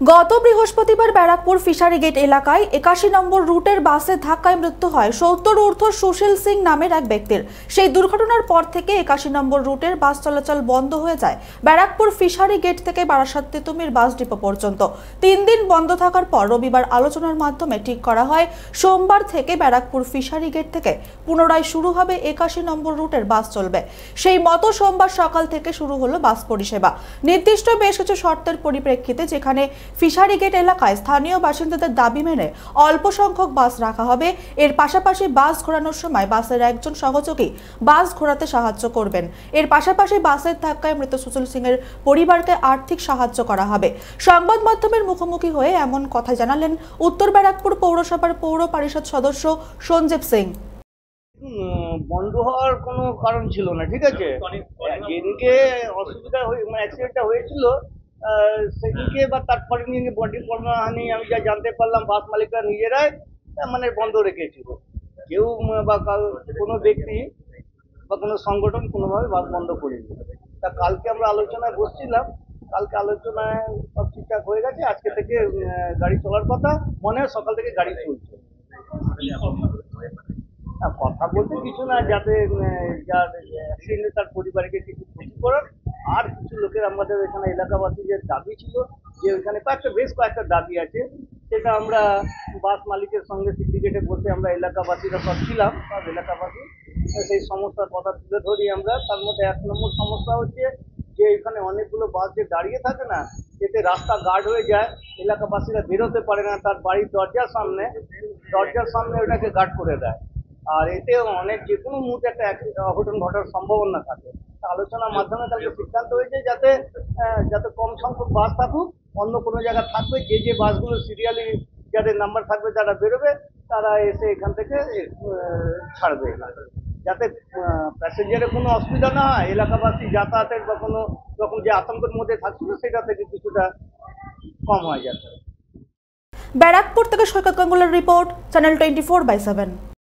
গত বৃহস্পতিবার Barrackpore fishery gate এলাকায় ৮১ নম্বর রুটের বাসে ধাক্কায় মৃত্যু হয় ৭০ ঊর্ধ্ব সুশীল সিং নামের এক ব্যক্তির। সেই দুর্ঘটনার পর থেকে ৮১ নম্বর রুটের বাস চলাচল বন্ধ হয়ে যায় ব্যারাকপুর ফিশারি গেট থেকে বারাসাত তিতুমির বাস ডিপো পর্যন্ত। ৩ দিন বন্ধ থাকার পর রবিবার আলোচনার মাধ্যমে ঠিক করা হয় সোমবার থেকে ব্যারাকপুর ফিশারি গেট থেকে পুনরায় শুরু হবে ৮১ নম্বর রুটের বাস চলবে। সেই মতো সোমবার সকাল থেকে শুরু হলো বাস পরিষেবা। নির্দিষ্ট বেশ কিছু শর্তের পরিপ্রেক্ষিতে যেখানে ফিশারি গেট এলাকায় স্থানীয় বাসিন্দাদের দাবি মেনে অল্প সংখ্যক বাস রাখা হবে। এর পাশাপাশি বাস ঘোরানোর সময় বাসের একজন সহযোগী বাস ঘোরাতে সাহায্য করবেন। এর পাশাপাশি বাসের ধাক্কায় মৃত সুশীল সিং এর পরিবারকে আর্থিক সাহায্য করা হবে। সংবাদ মাধ্যমের মুখোমুখি হয়ে এমন কথা জানালেন উত্তর ব্যারাকপুর পৌরসভার পৌর পরিষদ সদস্য সঞ্জীব সিং। বন্ধ হওয়ার কোনো কারণ ছিল না, ঠিক আছে। যেদিনকে অসুবিধা অ্যাক্সিডেন্টটা হয়েছিল সেদিনকে বা তারপরে নিয়ে বডি পণ্যহানি আমি যা জানতে পারলাম বাস মালিকরা নিজেরাই বন্ধ রেখেছিল। কেউ বা কোনো ব্যক্তি বা কোনো সংগঠন কোনোভাবে বাস বন্ধ করেনি। তা কালকে আমরা আলোচনায় বসছিলাম, কালকে আলোচনায় সব ঠিকঠাক হয়ে গেছে। আজকে থেকে গাড়ি চলার কথা, মনে হয় সকাল থেকে গাড়ি চলছে। কথা বলতে কিছু না, যাতে যার অ্যাক্সিডেন্টে তার পরিবারকে কিছু ক্ষতি করার। আর কিছু লোকের আমাদের এখানে এলাকাবাসীদের দাবি ছিল যে ওইখানে বেশ কয়েকটা দাবি আছে, সেটা আমরা বাস মালিকের সঙ্গে সিন্ডিকেটে বসে আমরা এলাকাবাসীরা সব ছিলাম, সব এলাকাবাসী সেই সমস্যার কথা তুলে ধরি আমরা। তার মধ্যে ১ নম্বর সমস্যা হচ্ছে যে এখানে অনেকগুলো বাস যে দাঁড়িয়ে থাকে না, এতে রাস্তা গার্ড হয়ে যায়, এলাকাবাসীরা বেরোতে পারে না। তার বাড়ির দরজার সামনে ওটাকে গার্ড করে দেয়। আর এতে অনেক যে কোনো মুহূর্তে একটা অঘটন ঘটার সম্ভাবনা থাকে। আলোচনার মাধ্যমে তাদের সিদ্ধান্ত হয়েছে যাতে কম সংখ্যক বাস থাকুক, অন্য কোনো জায়গা থাকবে, যে বাসগুলো সিরিয়ালি যাদের নাম্বার থাকবে তারা বেরোবে, তারা এসে এখান থেকে ছাড়বে, যাতে প্যাসেঞ্জারের কোনো অসুবিধা না হয়, এলাকাবাসী যাতায়াতের বা কোনো রকম যে আতঙ্কের মধ্যে থাকছিল সেটা থেকে কিছুটা কম হয়ে যাবে। ব্যারাকপুর থেকে সৈকত গাঙ্গুলের রিপোর্ট, চ্যানেল 24/7।